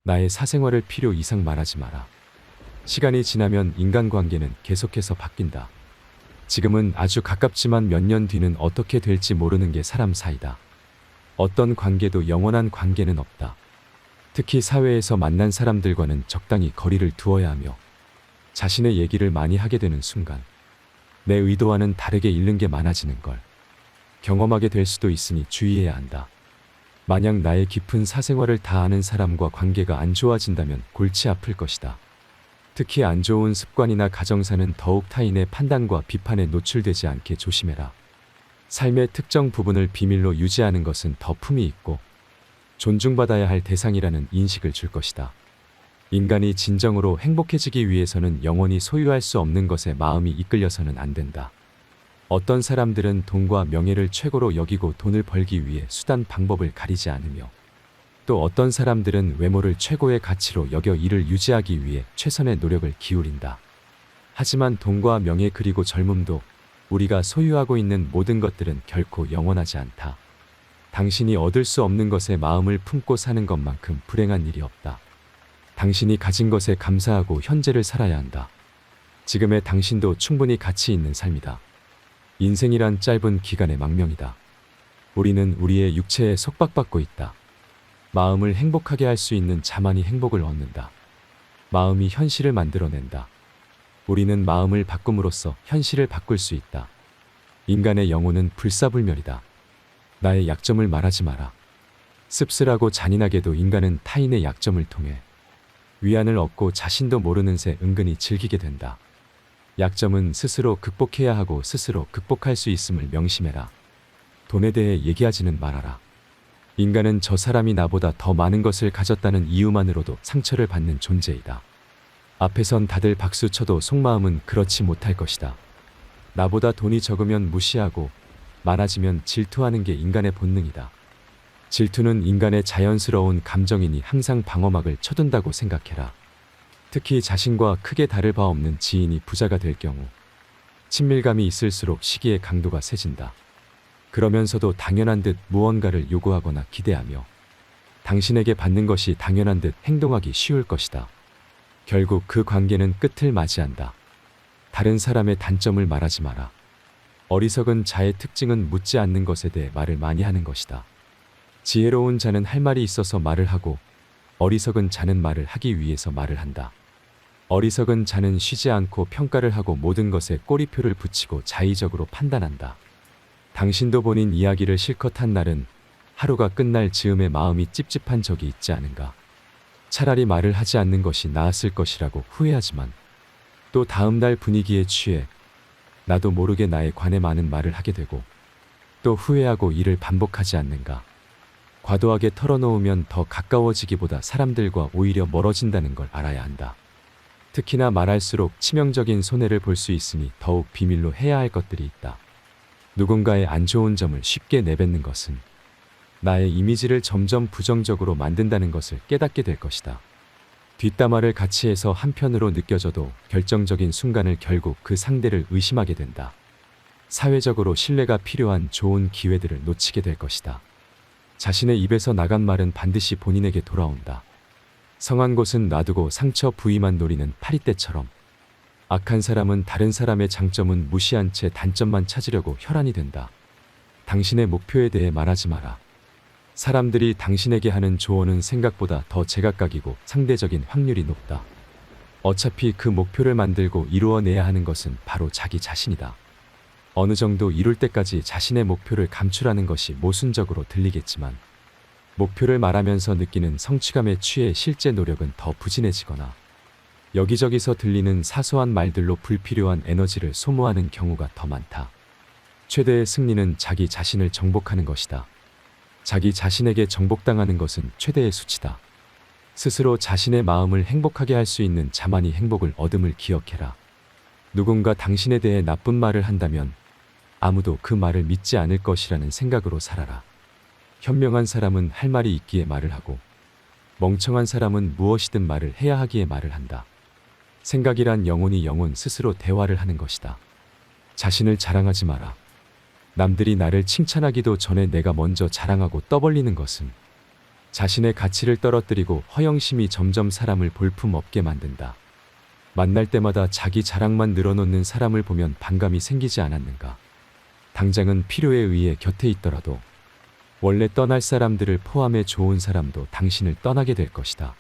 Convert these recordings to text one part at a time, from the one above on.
나의 사생활을 필요 이상 말하지 마라. 시간이 지나면 인간관계는 계속해서 바뀐다. 지금은 아주 가깝지만 몇 년 뒤는 어떻게 될지 모르는 게 사람 사이다. 어떤 관계도 영원한 관계는 없다. 특히 사회에서 만난 사람들과는 적당히 거리를 두어야 하며 자신의 얘기를 많이 하게 되는 순간 내 의도와는 다르게 잃는 게 많아지는 걸 경험하게 될 수도 있으니 주의해야 한다. 만약 나의 깊은 사생활을 다 아는 사람과 관계가 안 좋아진다면 골치 아플 것이다. 특히 안 좋은 습관이나 가정사는 더욱 타인의 판단과 비판에 노출되지 않게 조심해라. 삶의 특정 부분을 비밀로 유지하는 것은 더 품이 있고 존중받아야 할 대상이라는 인식을 줄 것이다. 인간이 진정으로 행복해지기 위해서는 영원히 소유할 수 없는 것에 마음이 이끌려서는 안 된다. 어떤 사람들은 돈과 명예를 최고로 여기고 돈을 벌기 위해 수단 방법을 가리지 않으며 또 어떤 사람들은 외모를 최고의 가치로 여겨 이를 유지하기 위해 최선의 노력을 기울인다. 하지만 돈과 명예 그리고 젊음도 우리가 소유하고 있는 모든 것들은 결코 영원하지 않다. 당신이 얻을 수 없는 것에 마음을 품고 사는 것만큼 불행한 일이 없다. 당신이 가진 것에 감사하고 현재를 살아야 한다. 지금의 당신도 충분히 가치 있는 삶이다. 인생이란 짧은 기간의 망명이다. 우리는 우리의 육체에 속박받고 있다. 마음을 행복하게 할 수 있는 자만이 행복을 얻는다. 마음이 현실을 만들어낸다. 우리는 마음을 바꿈으로써 현실을 바꿀 수 있다. 인간의 영혼은 불사불멸이다. 나의 약점을 말하지 마라. 씁쓸하고 잔인하게도 인간은 타인의 약점을 통해 위안을 얻고 자신도 모르는 새 은근히 즐기게 된다. 약점은 스스로 극복해야 하고 스스로 극복할 수 있음을 명심해라. 돈에 대해 얘기하지는 말아라. 인간은 저 사람이 나보다 더 많은 것을 가졌다는 이유만으로도 상처를 받는 존재이다. 앞에선 다들 박수 쳐도 속마음은 그렇지 못할 것이다. 나보다 돈이 적으면 무시하고 많아지면 질투하는 게 인간의 본능이다. 질투는 인간의 자연스러운 감정이니 항상 방어막을 쳐둔다고 생각해라. 특히 자신과 크게 다를 바 없는 지인이 부자가 될 경우 친밀감이 있을수록 시기의 강도가 세진다. 그러면서도 당연한 듯 무언가를 요구하거나 기대하며 당신에게 받는 것이 당연한 듯 행동하기 쉬울 것이다. 결국 그 관계는 끝을 맞이한다. 다른 사람의 단점을 말하지 마라. 어리석은 자의 특징은 묻지 않는 것에 대해 말을 많이 하는 것이다. 지혜로운 자는 할 말이 있어서 말을 하고 어리석은 자는 말을 하기 위해서 말을 한다. 어리석은 자는 쉬지 않고 평가를 하고 모든 것에 꼬리표를 붙이고 자의적으로 판단한다. 당신도 본인 이야기를 실컷 한 날은 하루가 끝날 즈음에 마음이 찝찝한 적이 있지 않은가. 차라리 말을 하지 않는 것이 나았을 것이라고 후회하지만 또 다음 날 분위기에 취해 나도 모르게 나에 관해 많은 말을 하게 되고 또 후회하고 이를 반복하지 않는가. 과도하게 털어놓으면 더 가까워지기보다 사람들과 오히려 멀어진다는 걸 알아야 한다. 특히나 말할수록 치명적인 손해를 볼 수 있으니 더욱 비밀로 해야 할 것들이 있다. 누군가의 안 좋은 점을 쉽게 내뱉는 것은 나의 이미지를 점점 부정적으로 만든다는 것을 깨닫게 될 것이다. 뒷담화를 같이 해서 한편으로 느껴져도 결정적인 순간을 결국 그 상대를 의심하게 된다. 사회적으로 신뢰가 필요한 좋은 기회들을 놓치게 될 것이다. 자신의 입에서 나간 말은 반드시 본인에게 돌아온다. 성한 곳은 놔두고 상처 부위만 노리는 파리떼처럼 악한 사람은 다른 사람의 장점은 무시한 채 단점만 찾으려고 혈안이 된다. 당신의 목표에 대해 말하지 마라. 사람들이 당신에게 하는 조언은 생각보다 더 제각각이고 상대적인 확률이 높다. 어차피 그 목표를 만들고 이루어내야 하는 것은 바로 자기 자신이다. 어느 정도 이룰 때까지 자신의 목표를 감출하는 것이 모순적으로 들리겠지만 목표를 말하면서 느끼는 성취감에 취해 실제 노력은 더 부진해지거나 여기저기서 들리는 사소한 말들로 불필요한 에너지를 소모하는 경우가 더 많다. 최대의 승리는 자기 자신을 정복하는 것이다. 자기 자신에게 정복당하는 것은 최대의 수치다. 스스로 자신의 마음을 행복하게 할 수 있는 자만이 행복을 얻음을 기억해라. 누군가 당신에 대해 나쁜 말을 한다면 아무도 그 말을 믿지 않을 것이라는 생각으로 살아라. 현명한 사람은 할 말이 있기에 말을 하고 멍청한 사람은 무엇이든 말을 해야 하기에 말을 한다. 생각이란 영혼이 영혼 스스로 대화를 하는 것이다. 자신을 자랑하지 마라. 남들이 나를 칭찬하기도 전에 내가 먼저 자랑하고 떠벌리는 것은 자신의 가치를 떨어뜨리고 허영심이 점점 사람을 볼품 없게 만든다. 만날 때마다 자기 자랑만 늘어놓는 사람을 보면 반감이 생기지 않았는가. 당장은 필요에 의해 곁에 있더라도 원래 떠날 사람들을 포함해 좋은 사람도 당신을 떠나게 될 것이다.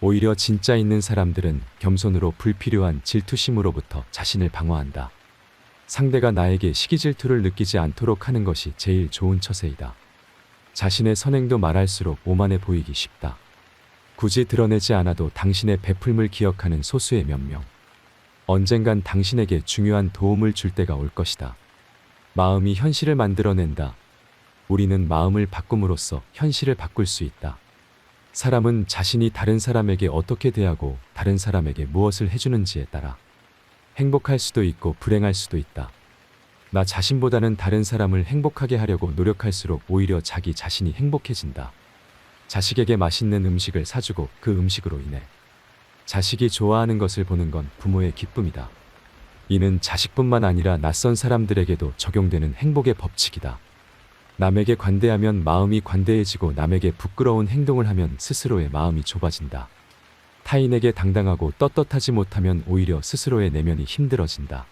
오히려 진짜 있는 사람들은 겸손으로 불필요한 질투심으로부터 자신을 방어한다. 상대가 나에게 시기 질투를 느끼지 않도록 하는 것이 제일 좋은 처세이다. 자신의 선행도 말할수록 오만해 보이기 쉽다. 굳이 드러내지 않아도 당신의 베풀음을 기억하는 소수의 몇 명. 언젠간 당신에게 중요한 도움을 줄 때가 올 것이다. 마음이 현실을 만들어낸다. 우리는 마음을 바꿈으로써 현실을 바꿀 수 있다. 사람은 자신이 다른 사람에게 어떻게 대하고 다른 사람에게 무엇을 해주는지에 따라 행복할 수도 있고 불행할 수도 있다. 나 자신보다는 다른 사람을 행복하게 하려고 노력할수록 오히려 자기 자신이 행복해진다. 자식에게 맛있는 음식을 사주고 그 음식으로 인해 자식이 좋아하는 것을 보는 건 부모의 기쁨이다. 이는 자식뿐만 아니라 낯선 사람들에게도 적용되는 행복의 법칙이다. 남에게 관대하면 마음이 관대해지고 남에게 부끄러운 행동을 하면 스스로의 마음이 좁아진다. 타인에게 당당하고 떳떳하지 못하면 오히려 스스로의 내면이 힘들어진다.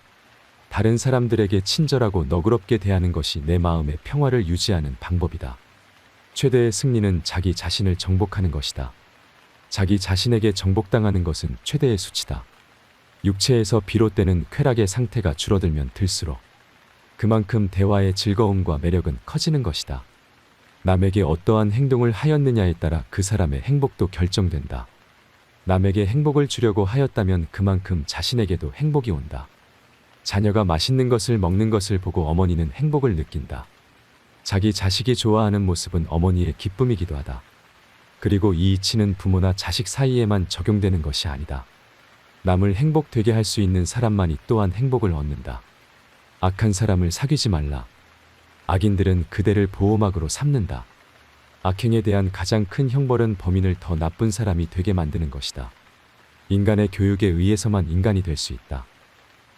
다른 사람들에게 친절하고 너그럽게 대하는 것이 내 마음의 평화를 유지하는 방법이다. 최대의 승리는 자기 자신을 정복하는 것이다. 자기 자신에게 정복당하는 것은 최대의 수치다. 육체에서 비롯되는 쾌락의 상태가 줄어들면 들수록 그만큼 대화의 즐거움과 매력은 커지는 것이다. 남에게 어떠한 행동을 하였느냐에 따라 그 사람의 행복도 결정된다. 남에게 행복을 주려고 하였다면 그만큼 자신에게도 행복이 온다. 자녀가 맛있는 것을 먹는 것을 보고 어머니는 행복을 느낀다. 자기 자식이 좋아하는 모습은 어머니의 기쁨이기도 하다. 그리고 이 이치는 부모나 자식 사이에만 적용되는 것이 아니다. 남을 행복되게 할 수 있는 사람만이 또한 행복을 얻는다. 악한 사람을 사귀지 말라. 악인들은 그대를 보호막으로 삼는다. 악행에 대한 가장 큰 형벌은 범인을 더 나쁜 사람이 되게 만드는 것이다. 인간의 교육에 의해서만 인간이 될 수 있다.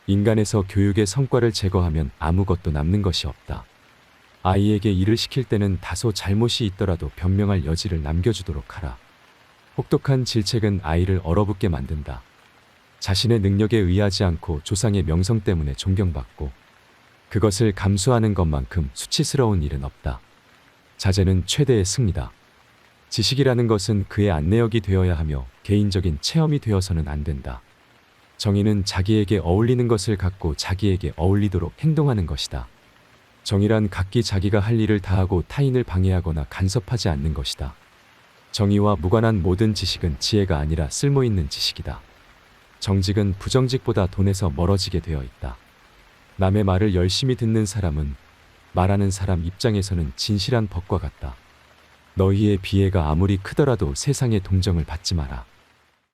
인간에서 교육의 성과를 제거하면 아무것도 남는 것이 없다. 아이에게 일을 시킬 때는 다소 잘못이 있더라도 변명할 여지를 남겨주도록 하라. 혹독한 질책은 아이를 얼어붙게 만든다. 자신의 능력에 의하지 않고 조상의 명성 때문에 존경받고 그것을 감수하는 것만큼 수치스러운 일은 없다. 자제는 최대의 승리다. 지식이라는 것은 그의 안내역이 되어야 하며 개인적인 체험이 되어서는 안 된다. 정의는 자기에게 어울리는 것을 갖고 자기에게 어울리도록 행동하는 것이다. 정의란 각기 자기가 할 일을 다하고 타인을 방해하거나 간섭하지 않는 것이다. 정의와 무관한 모든 지식은 지혜가 아니라 쓸모있는 지식이다. 정직은 부정직보다 돈에서 멀어지게 되어 있다. 남의 말을 열심히 듣는 사람은 말하는 사람 입장에서는 진실한 벗과 같다. 너희의 비애가 아무리 크더라도 세상의 동정을 받지 마라.